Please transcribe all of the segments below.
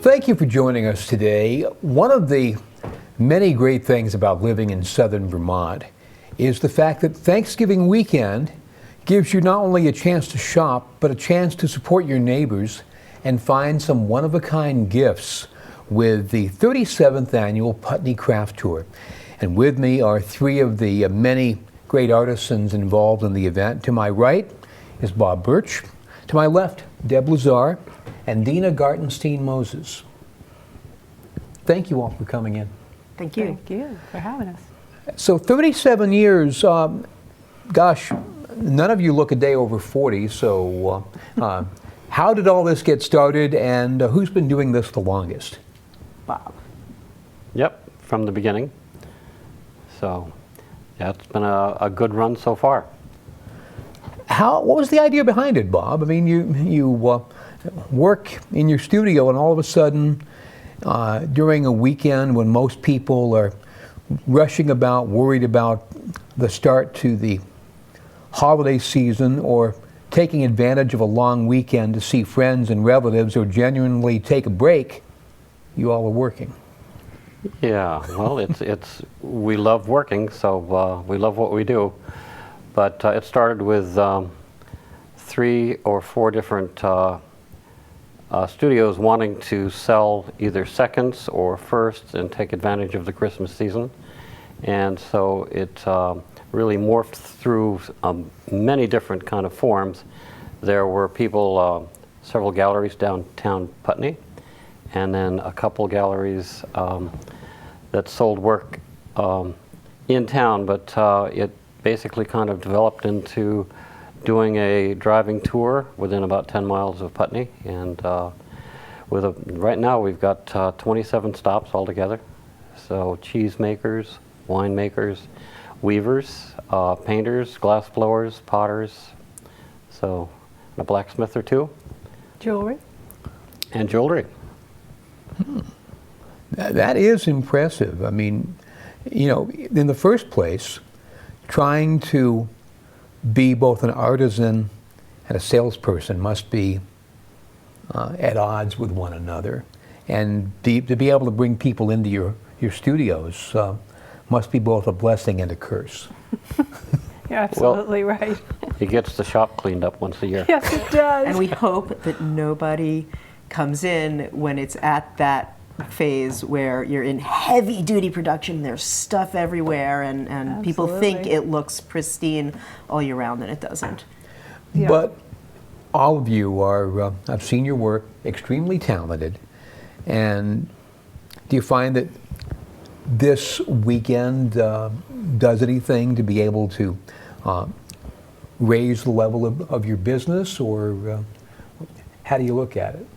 thank you for joining us today. One of the many great things about living in southern Vermont is the fact that Thanksgiving weekend gives you not only a chance to shop, but a chance to support your neighbors and find some one-of-a-kind gifts with the 37th annual Putney Craft Tour. And with me are three of the many great artisans involved in the event. To my right is Bob Birch. To my left, Deb Lazar and Dina Gartenstein-Moses. Thank you all for coming in. Thank you. Thank you for having us. So 37 years, gosh, none of you look a day over 40, so how did all this get started, and who's been doing this the longest? Bob. Yep, from the beginning. So, yeah, it's been a good run so far. What was the idea behind it, Bob? I mean, you work in your studio, and all of a sudden, during a weekend when most people are rushing about, worried about the start to the holiday season, or taking advantage of a long weekend to see friends and relatives, or genuinely take a break, you all are working. Yeah, well, we love working, so we love what we do. But it started with 3 or 4 different studios wanting to sell either seconds or firsts and take advantage of the Christmas season. And so it really morphed through many different kind of forms. There were people, several galleries downtown Putney, and then a couple galleries that sold work in town, but it basically kind of developed into doing a driving tour within about 10 miles of Putney, and right now we've got 27 stops altogether. So cheese makers, wine makers, weavers, painters, glass blowers, potters, so a blacksmith or two. Jewelry. And jewelry. That is impressive. I mean, you know, in the first place, trying to be both an artisan and a salesperson must be at odds with one another. And to be able to bring people into your studios must be both a blessing and a curse. You're absolutely right. He gets the shop cleaned up once a year. Yes, it does. And we hope that nobody comes in when it's at that phase where you're in heavy duty production, there's stuff everywhere, and people think it looks pristine all year round, and it doesn't. Yeah. But all of you are, I've seen your work, extremely talented. And do you find that this weekend does anything to be able to raise the level of your business, or how do you look at it?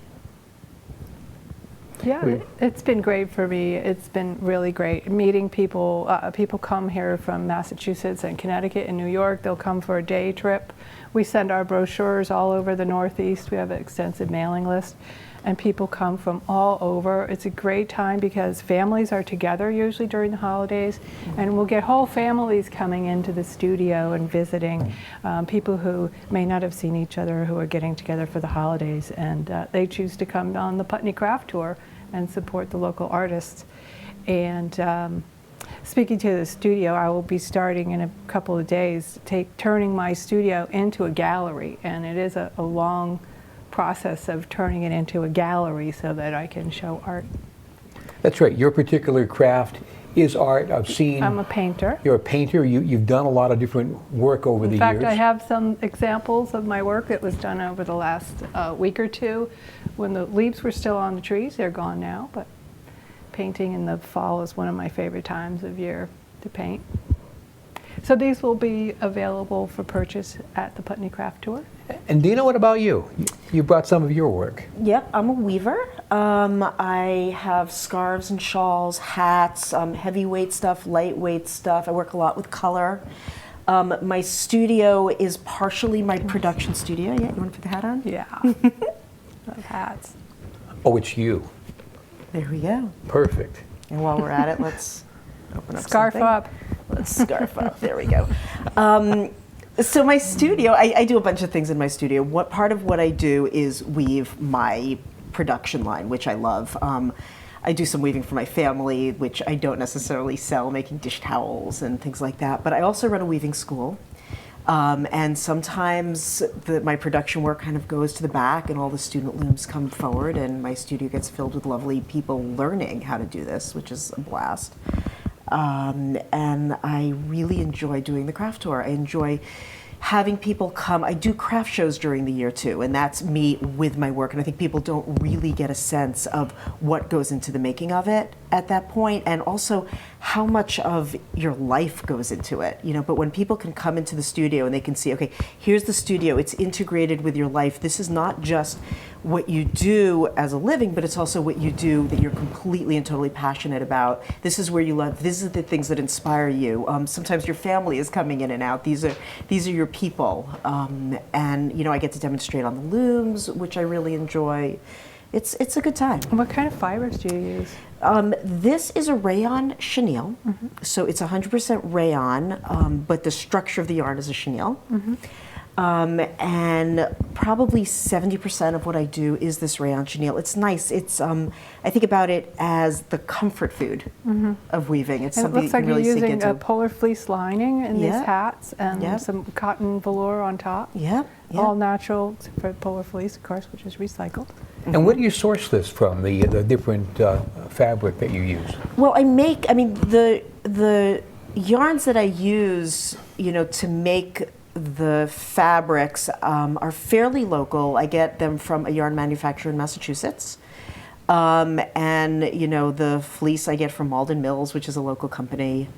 Yeah, it's been great for me. It's been really great meeting people. People come here from Massachusetts and Connecticut and New York. They'll come for a day trip. We send our brochures all over the Northeast. We have an extensive mailing list, and people come from all over. It's a great time because families are together usually during the holidays, and we'll get whole families coming into the studio and visiting, people who may not have seen each other, who are getting together for the holidays, and they choose to come on the Putney Craft Tour and support the local artists. And speaking to the studio, I will be starting in a couple of days, turning my studio into a gallery, and it is a long process of turning it into a gallery so that I can show art. That's right. Your particular craft is art. I've seen. I'm a painter. You're a painter. You've done a lot of different work over the years. In fact, I have some examples of my work that was done over the last week or two when the leaves were still on the trees. They're gone now, but painting in the fall is one of my favorite times of year to paint. So these will be available for purchase at the Putney Craft Tour. And Dina, what about you? You brought some of your work. Yep, I'm a weaver. I have scarves and shawls, hats, heavyweight stuff, lightweight stuff. I work a lot with color. My studio is partially my production studio. Yeah, you want to put the hat on? Yeah. Love hats. Oh, it's you. There we go. Perfect. And while we're at it, let's open up Scarf something. up. Let's scarf up. There we go. So my studio, I do a bunch of things in my studio. What part of what I do is weave my production line, which I love. I do some weaving for my family, which I don't necessarily sell, making dish towels and things like that. But I also run a weaving school. And sometimes my production work kind of goes to the back and all the student looms come forward and my studio gets filled with lovely people learning how to do this, which is a blast. And I really enjoy doing the craft tour. I enjoy having people come. I do craft shows during the year too, and that's me with my work. And I think people don't really get a sense of what goes into the making of it at that point, and also how much of your life goes into it. You know, but when people can come into the studio and they can see, okay, here's the studio. It's integrated with your life. This is not just what you do as a living, but it's also what you do that you're completely and totally passionate about. This is where you love. These are the things that inspire you. Sometimes your family is coming in and out. These are your people, and you know, I get to demonstrate on the looms, which I really enjoy. It's a good time. What kind of fibers do you use? This is a rayon chenille, so it's 100% rayon, but the structure of the yarn is a chenille. And probably 70% of what I do is this rayon chenille. It's nice. It's I think about it as the comfort food of weaving. It's And it something looks you like can really you're sink using into. a polar fleece lining in these Yeah. hats and Yeah. some cotton velour on top. Yeah, yeah. All natural for polar fleece, of course, which is recycled. And where do you source this from, the different fabric that you use? Well, I mean, the yarns that I use, you know, to make the fabrics are fairly local. I get them from a yarn manufacturer in Massachusetts. And, you know, the fleece I get from Malden Mills, which is a local company,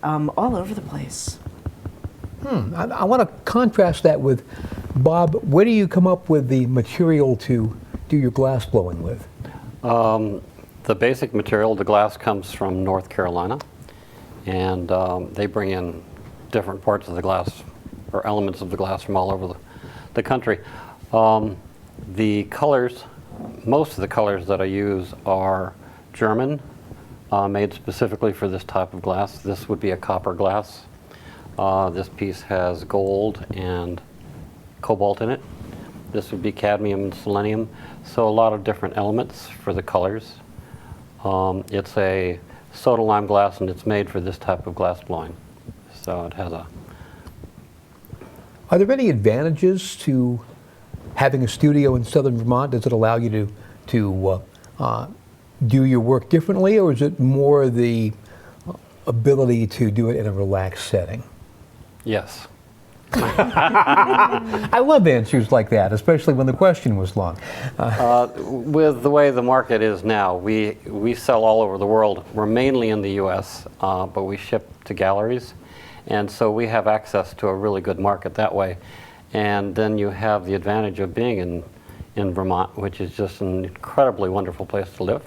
all over the place. I want to contrast that with, Bob, where do you come up with the material to do your glass blowing with? The basic material, the glass, comes from North Carolina, and they bring in different parts of the glass or elements of the glass from all over the country. The colors, most of the colors that I use are German, made specifically for this type of glass. This would be a copper glass. This piece has gold and cobalt in it. This would be cadmium and selenium. So a lot of different elements for the colors. It's a soda lime glass, and it's made for this type of glass blowing. So it has a... Are there any advantages to having a studio in southern Vermont? Does it allow you to do your work differently, or is it more the ability to do it in a relaxed setting? Yes. I love answers like that, especially when the question was long. With the way the market is now, we sell all over the world. We're mainly in the U.S., but we ship to galleries. And so we have access to a really good market that way. And then you have the advantage of being in Vermont, which is just an incredibly wonderful place to live.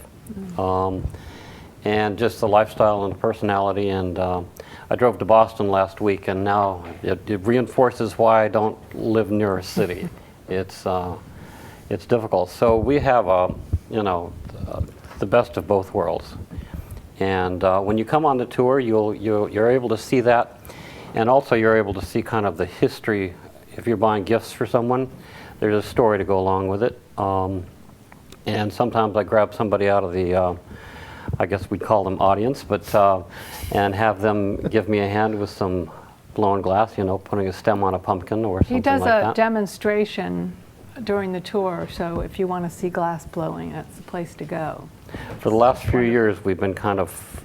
And just the lifestyle and the personality. And I drove to Boston last week, and now it reinforces why I don't live near a city. It's difficult. So we have the best of both worlds. And when you come on the tour, you're able to see that, and also you're able to see kind of the history. If you're buying gifts for someone, there's a story to go along with it. And sometimes I grab somebody out of the, I guess we'd call them audience, but and have them give me a hand with some blown glass, you know, putting a stem on a pumpkin or something like that. He does a demonstration during the tour, so if you want to see glass blowing, that's the place to go. For the last few years, we've been kind of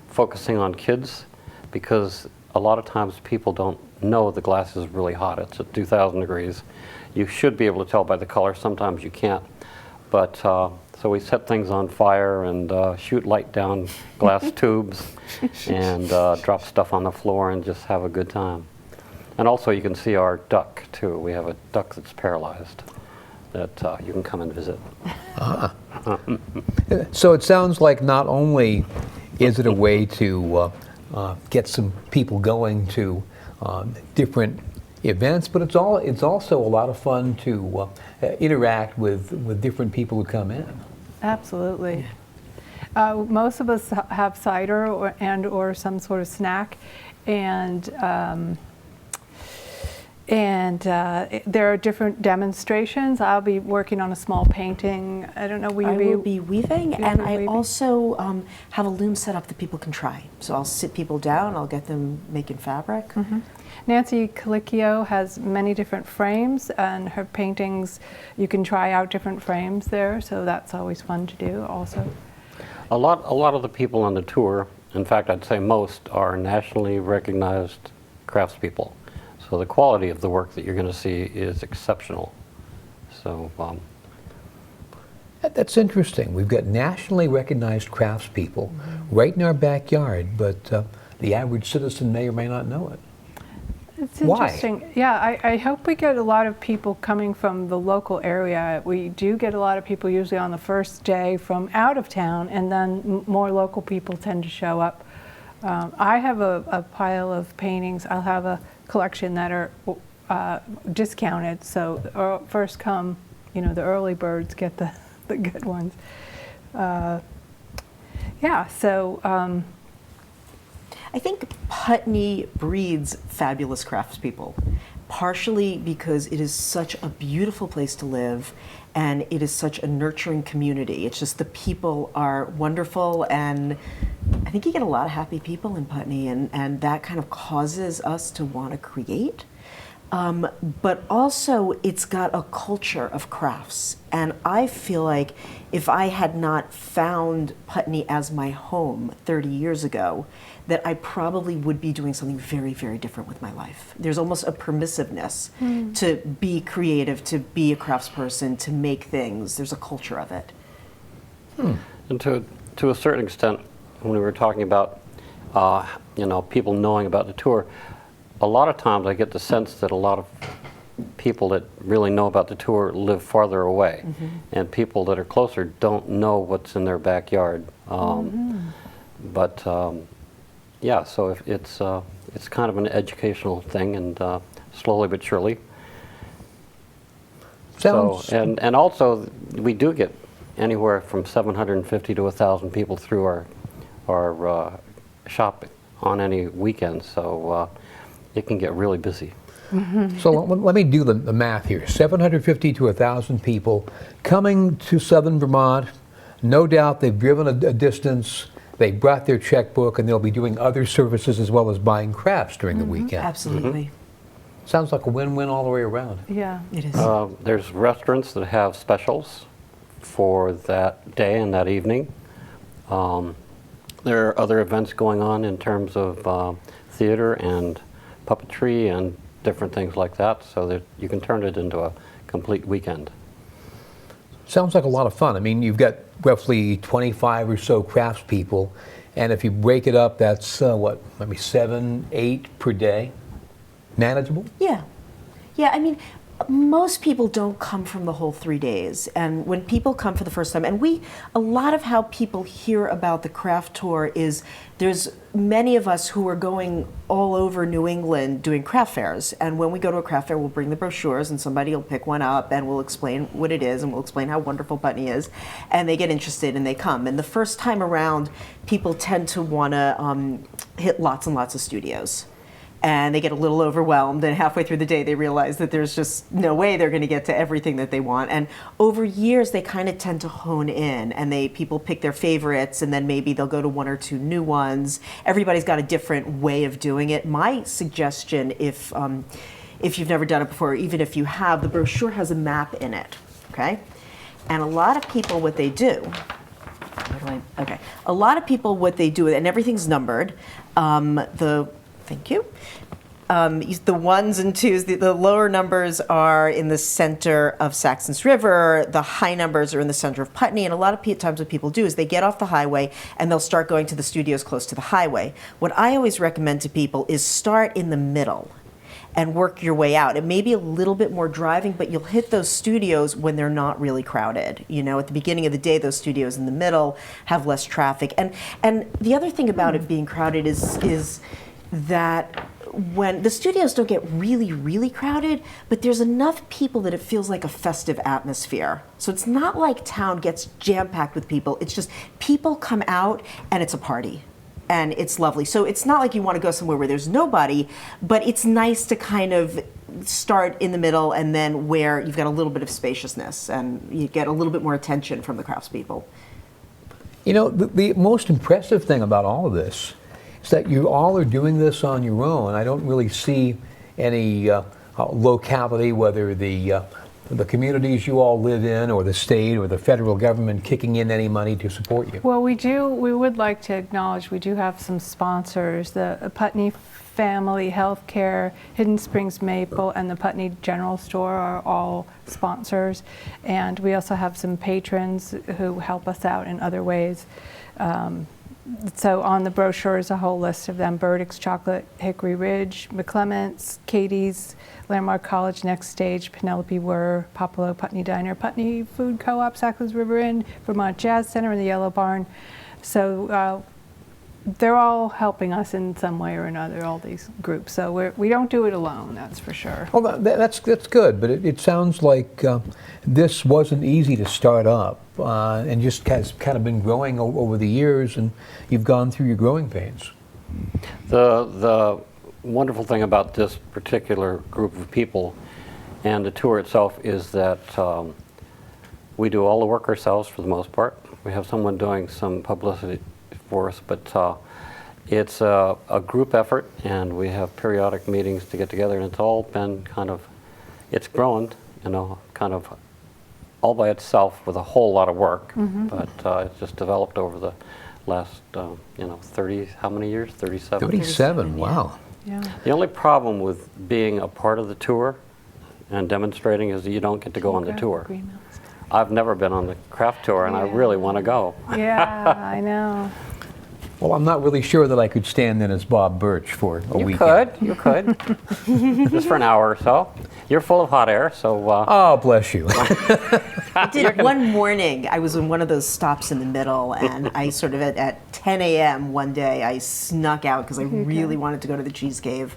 focusing on kids, because a lot of times people don't know the glass is really hot. It's at 2,000 degrees. You should be able to tell by the color. Sometimes you can't. But so we set things on fire and shoot light down glass tubes and drop stuff on the floor and just have a good time. And also you can see our duck too. We have a duck that's paralyzed that you can come and visit. So it sounds like not only is it a way to get some people going to different events, but it's also a lot of fun to interact with different people who come in. Absolutely. Most of us have cider or some sort of snack, and And there are different demonstrations. I'll be working on a small painting. I don't know, will you I will be weaving, You'll and be I weaving? also have a loom set up that people can try. So I'll sit people down, I'll get them making fabric. Nancy Colicchio has many different frames, and her paintings, you can try out different frames there, so that's always fun to do also. A lot of the people on the tour, in fact, I'd say most, are nationally recognized craftspeople. So the quality of the work that you're going to see is exceptional. So That's interesting. We've got nationally recognized craftspeople right in our backyard, but the average citizen may or may not know it. It's Why? interesting. Yeah, I hope we get a lot of people coming from the local area. We do get a lot of people usually on the first day from out of town, and then more local people tend to show up. I have a pile of paintings. I'll have a collection that are discounted, so first come, the early birds get the good ones. Yeah, so I think Putney breeds fabulous craftspeople, partially because it is such a beautiful place to live and it is such a nurturing community. It's just the people are wonderful, and I think you get a lot of happy people in Putney, and that kind of causes us to want to create. But also, it's got a culture of crafts. And I feel like if I had not found Putney as my home 30 years ago, that I probably would be doing something very, very different with my life. There's almost a permissiveness to be creative, to be a craftsperson, to make things. There's a culture of it. and to a certain extent, when we were talking about people knowing about the tour, a lot of times I get the sense that a lot of people that really know about the tour live farther away, and people that are closer don't know what's in their backyard. But yeah, so it's kind of an educational thing, and slowly but surely. Sounds So, and also we do get anywhere from 750 to 1,000 people through our shop on any weekend. So it can get really busy. So let me do the math here. 750 to 1,000 people coming to southern Vermont. No doubt they've driven a distance. They brought their checkbook, and they'll be doing other services as well as buying crafts during the weekend. Absolutely. Sounds like a win-win all the way around. yeah. It is. There's restaurants that have specials for that day and that evening. There are other events going on in terms of theater and puppetry and different things like that, so that you can turn it into a complete weekend. Sounds like a lot of fun. I mean, you've got roughly 25 or so craftspeople, and if you break it up, that's maybe 7, 8 per day? Manageable? Yeah. Yeah, I mean, most people don't come from the whole 3 days. And when people come for the first time, and a lot of how people hear about the craft tour is there's many of us who are going all over New England doing craft fairs. And when we go to a craft fair, we'll bring the brochures and somebody will pick one up and we'll explain what it is and we'll explain how wonderful Putney is. And they get interested and they come. And the first time around, people tend to want to hit lots and lots of studios. And they get a little overwhelmed, and halfway through the day they realize that there's just no way they're going to get to everything that they want. And over years they kind of tend to hone in, and people pick their favorites, and then maybe they'll go to 1 or 2 new ones. Everybody's got a different way of doing it. My suggestion, if you've never done it before, or even if you have, the brochure has a map in it, okay? And a lot of people, what they do, a lot of people, what they do, and everything's numbered, thank you. The 1s and 2s, the lower numbers are in the center of Saxon's River. The high numbers are in the center of Putney. And a lot of times what people do is they get off the highway and they'll start going to the studios close to the highway. What I always recommend to people is start in the middle and work your way out. It may be a little bit more driving, but you'll hit those studios when they're not really crowded. At the beginning of the day, those studios in the middle have less traffic. And the other thing about it being crowded is that when the studios don't get really, really crowded, but there's enough people that it feels like a festive atmosphere. So it's not like town gets jam-packed with people. It's just people come out and it's a party. And it's lovely. So it's not like you want to go somewhere where there's nobody, but it's nice to kind of start in the middle, and then where you've got a little bit of spaciousness and you get a little bit more attention from the craftspeople. You know, the most impressive thing about all of this is that you all are doing this on your own. I don't really see any locality, whether the communities you all live in or the state or the federal government kicking in any money to support you. Well, we would like to acknowledge we do have some sponsors. The Putney Family Healthcare, Hidden Springs Maple, and the Putney General Store are all sponsors. And we also have some patrons who help us out in other ways. So on the brochure is a whole list of them: Burdick's Chocolate, Hickory Ridge, McClement's, Katie's, Landmark College, Next Stage, Penelope Wurr, Popolo, Putney Diner, Putney Food Co-op, Sackler's River Inn, Vermont Jazz Center, and the Yellow Barn. So they're all helping us in some way or another, all these groups. So we don't do it alone, that's for sure. Well, that's good, but it sounds like this wasn't easy to start up and just has kind of been growing over the years, and you've gone through your growing pains. The wonderful thing about this particular group of people and the tour itself is that we do all the work ourselves for the most part. We have someone doing some publicity for us, but it's a group effort, and we have periodic meetings to get together, and it's all been kind of, it's grown, you know, kind of all by itself with a whole lot of work, but it's just developed over the last, 30, how many years? 37? 37, wow. Yeah. The only problem with being a part of the tour and demonstrating is that you don't get to go on the tour. I've never been on the craft tour, and I really want to go. Yeah, I know. Well, I'm not really sure that I could stand in as Bob Birch for a weekend. You could. Just for an hour or so. You're full of hot air, so... Oh, bless you. I did one morning, I was in one of those stops in the middle, and I sort of at 10 a.m. one day, I snuck out because I really wanted to go to the Cheese Cave.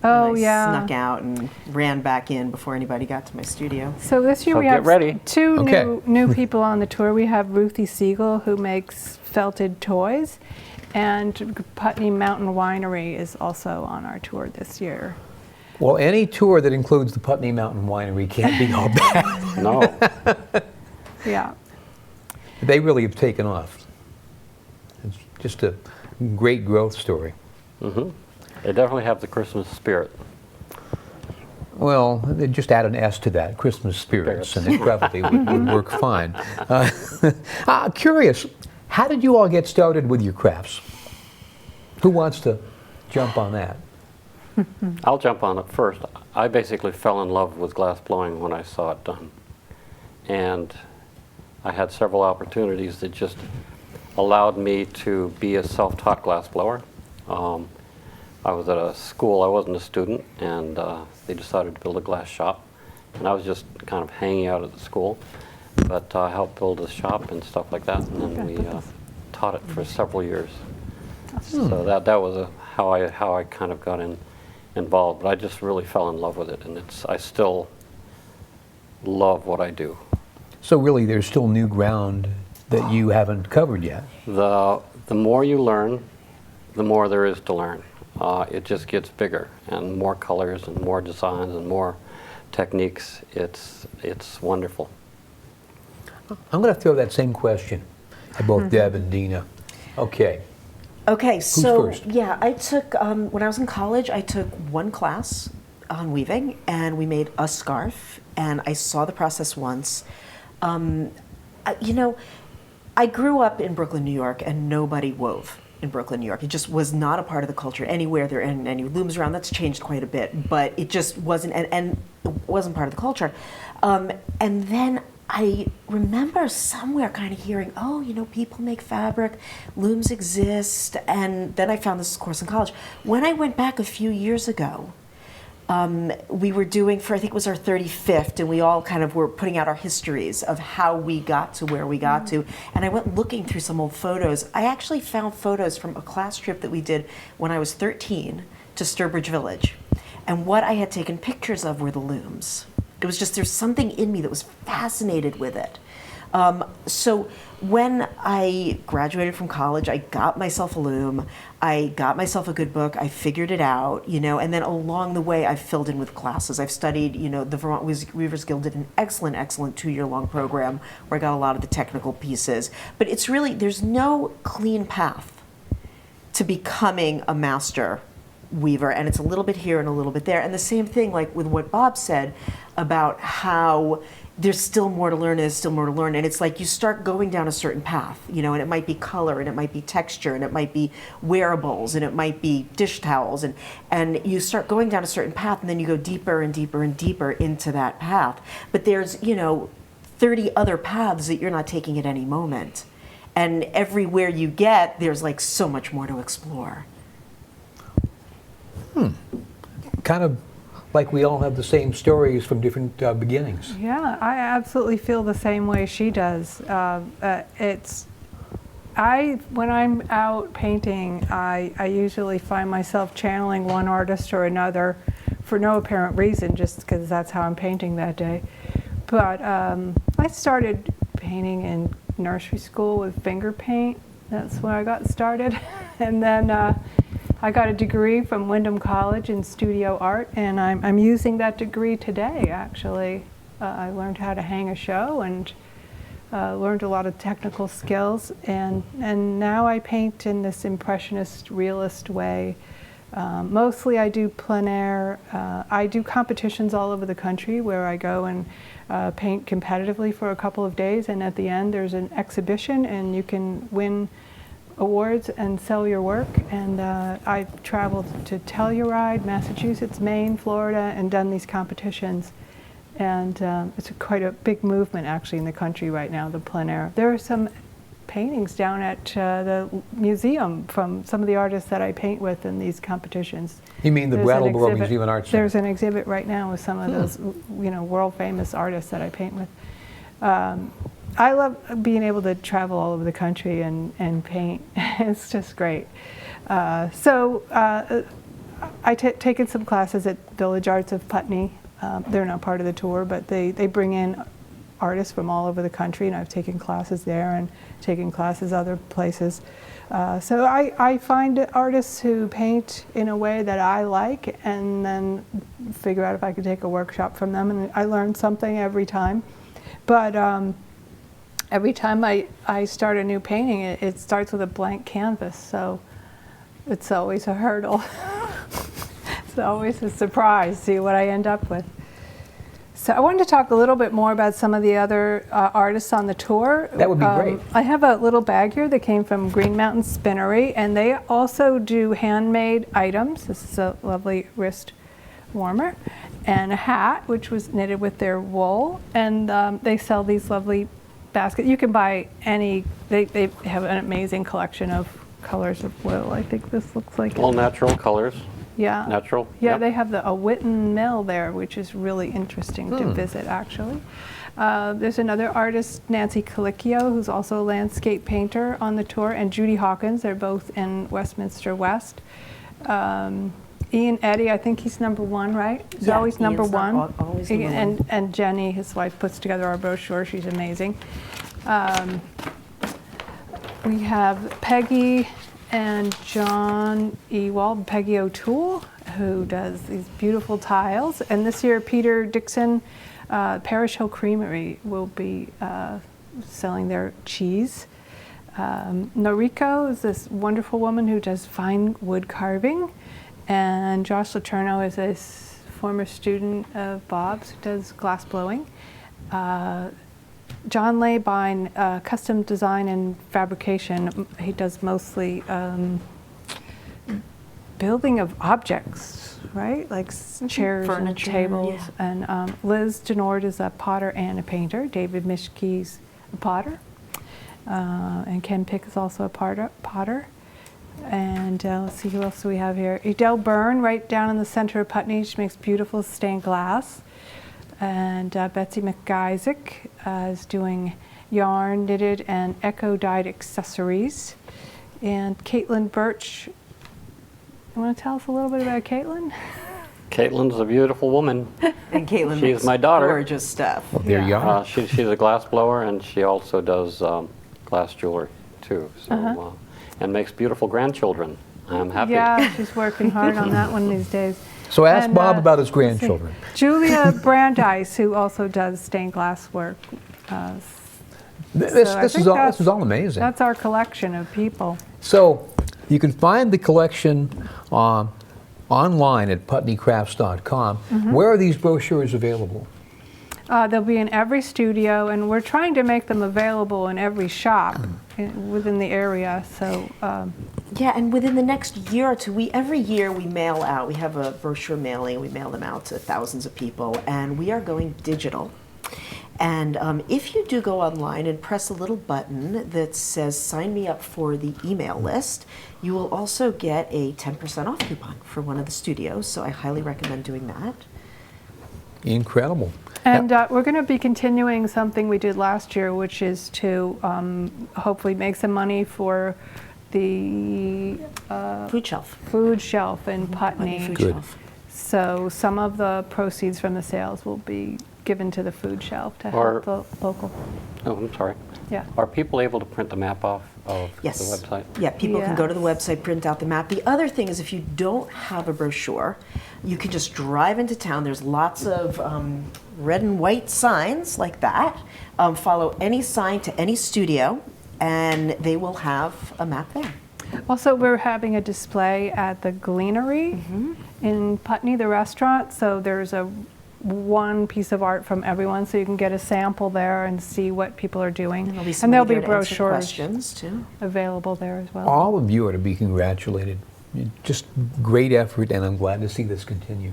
Oh, and I yeah. snuck out and ran back in before anybody got to my studio. So this year So we get have ready. two Okay. new people on the tour. We have Ruthie Siegel, who makes felted toys, and Putney Mountain Winery is also on our tour this year. Well, any tour that includes the Putney Mountain Winery can't be all bad. No. Yeah. They really have taken off. It's just a great growth story. They definitely have the Christmas spirit. Well, they just add an S to that, Christmas spirits, and it probably would work fine. Curious, how did you all get started with your crafts? Who wants to jump on that? I'll jump on it first. I basically fell in love with glass blowing when I saw it done. And I had several opportunities that just allowed me to be a self-taught glass blower. I was at a school, I wasn't a student, and they decided to build a glass shop. And I was just kind of hanging out at the school, but I helped build a shop and stuff like that, and then we taught it for several years. So that was how I kind of got involved, but I just really fell in love with it, and I still love what I do. So really, there's still new ground that you haven't covered yet. The more you learn, the more there is to learn. It just gets bigger, and more colors and more designs and more techniques. It's wonderful. I'm going to throw that same question at both Deb and Dina. Okay. Okay, so first? yeah, I took, when I was in college, I took one class on weaving, and we made a scarf, and I saw the process once. I grew up in Brooklyn, New York, and nobody wove in Brooklyn, New York. It just was not a part of the culture anywhere there, and any looms around. That's changed quite a bit, but it just wasn't, and it wasn't part of the culture. And then I remember somewhere kind of hearing, oh, people make fabric, looms exist, and then I found this course in college. When I went back a few years ago, we were doing, I think it was our 35th, and we all kind of were putting out our histories of how we got to where we got to. And I went looking through some old photos. I actually found photos from a class trip that we did when I was 13 to Sturbridge Village. And what I had taken pictures of were the looms. It was just, there's something in me that was fascinated with it. So when I graduated from college, I got myself a loom, I got myself a good book, I figured it out, you know, and then along the way I filled in with classes. I've studied, you know, the Vermont Weavers Guild did an excellent 2-year-long program where I got a lot of the technical pieces. But it's really, there's no clean path to becoming a master weaver, and it's a little bit here and a little bit there. And the same thing like with what Bob said about how there's still more to learn, and and it's like you start going down a certain path, you know, and it might be color, and it might be texture, and it might be wearables, and it might be dish towels, and you start going down a certain path, and then you go deeper and deeper and deeper into that path. But there's, you know, 30 other paths that you're not taking at any moment, and everywhere you get, there's like so much more to explore. Kind of like we all have the same stories from different beginnings. Yeah, I absolutely feel the same way she does. When I'm out painting, I usually find myself channeling one artist or another for no apparent reason, just because that's how I'm painting that day. But I started painting in nursery school with finger paint. That's when I got started. And then I got a degree from Wyndham College in studio art, and I'm using that degree today, actually. I learned how to hang a show and learned a lot of technical skills, and now I paint in this impressionist, realist way. Mostly I do plein air. I do competitions all over the country where I go and paint competitively for a couple of days, and at the end there's an exhibition and you can win awards and sell your work. And I've traveled to Telluride, Massachusetts, Maine, Florida, and done these competitions. And it's quite a big movement actually in the country right now, the plein air. There are some paintings down at the museum from some of the artists that I paint with in these competitions. You mean the Brattleboro Museum and Art Center? There's an exhibit right now with some of those, you know, world famous artists that I paint with. I love being able to travel all over the country and paint. It's just great. I've taken some classes at Village Arts of Putney. They're not part of the tour, but they bring in artists from all over the country, and I've taken classes there and taken classes other places. So I find artists who paint in a way that I like, and then figure out if I could take a workshop from them, and I learn something every time. But every time I start a new painting, it starts with a blank canvas, so it's always a hurdle. It's always a surprise to see what I end up with. So I wanted to talk a little bit more about some of the other artists on the tour. That would be great. I have a little bag here that came from Green Mountain Spinnery, and they also do handmade items. This is a lovely wrist warmer, and a hat, which was knitted with their wool. And they sell these lovely baskets. You can buy any, they have an amazing collection of colors of wool. I think this looks like All natural colors. Yeah. Natural. Yeah, Yep. they have a Witten mill there, which is really interesting to visit, actually. There's another artist, Nancy Colicchio, who's also a landscape painter on the tour, and Judy Hawkins. They're both in Westminster West. Ian Eddy, I think he's #1, right? He's Yeah, always number Ian's one. always number one. And Jenny, his wife, puts together our brochure. She's amazing. We have Peggy and John Ewald, Peggy O'Toole, who does these beautiful tiles. And this year, Peter Dixon, Parish Hill Creamery, will be selling their cheese. Noriko is this wonderful woman who does fine wood carving. And Josh Laterno is a former student of Bob's who does glass blowing. John Labine, custom design and fabrication. He does mostly building of objects, right? Like chairs Furniture, and tables. yeah. And Liz Denord is a potter and a painter. David Mischke's a potter. And Ken Pick is also a potter. And let's see, who else do we have here? Edel Byrne, right down in the center of Putney. She makes beautiful stained glass. And Betsy McIsaac is doing yarn, knitted, and eco-dyed accessories. And Caitlin Birch, you want to tell us a little bit about Caitlin? Caitlin's a beautiful woman. And Caitlin She's makes my daughter. gorgeous stuff. Well, there you are. She's a glass blower, and she also does glass jewelry too. So, and makes beautiful grandchildren. I'm happy. Yeah, she's working hard on that one these days. So ask And, Bob about his let's see. grandchildren. Julia Brandeis, who also does stained glass work. This I is think all amazing. That's our collection of people. So you can find the collection online at putneycrafts.com. Where are these brochures available? They'll be in every studio, and we're trying to make them available in every shop within the area. So Yeah, and within the next year or two, every year we mail out. We have a brochure mailing. We mail them out to thousands of people, and we are going digital. And if you do go online and press a little button that says sign me up for the email list, you will also get a 10% off coupon for one of the studios. So I highly recommend doing that. Incredible. And we're going to be continuing something we did last year, which is to hopefully make some money for the Food shelf. food shelf in Putney. Food Good. shelf. So some of the proceeds from the sales will be given to the food shelf to help the local. Oh, I'm sorry. Yeah. Are people able to print the map off of Yes. the website? Yeah, people can go to the Yes. website, print out the map. The other thing is if you don't have a brochure, you can just drive into town. There's lots of red and white signs like that. Follow any sign to any studio, and they will have a map there. Also, we're having a display at the Gleanery in Putney, the restaurant. So there's one piece of art from everyone, so you can get a sample there and see what people are doing. And there'll be And there'll somebody be there to answer brochures questions too. available there as well. All of you are to be congratulated. Just great effort, and I'm glad to see this continue.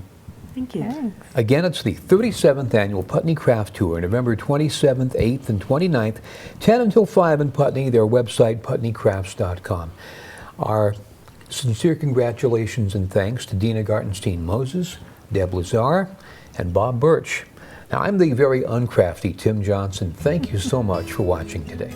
Thank you. Thanks. Again, it's the 37th Annual Putney Craft Tour, November 27th, 8th, and 29th, 10 until 5 in Putney, their website, putneycrafts.com. Our sincere congratulations and thanks to Dina Gartenstein-Moses, Deb Lazar, and Bob Birch. Now, I'm the very uncrafty Tim Johnson. Thank you so much for watching today.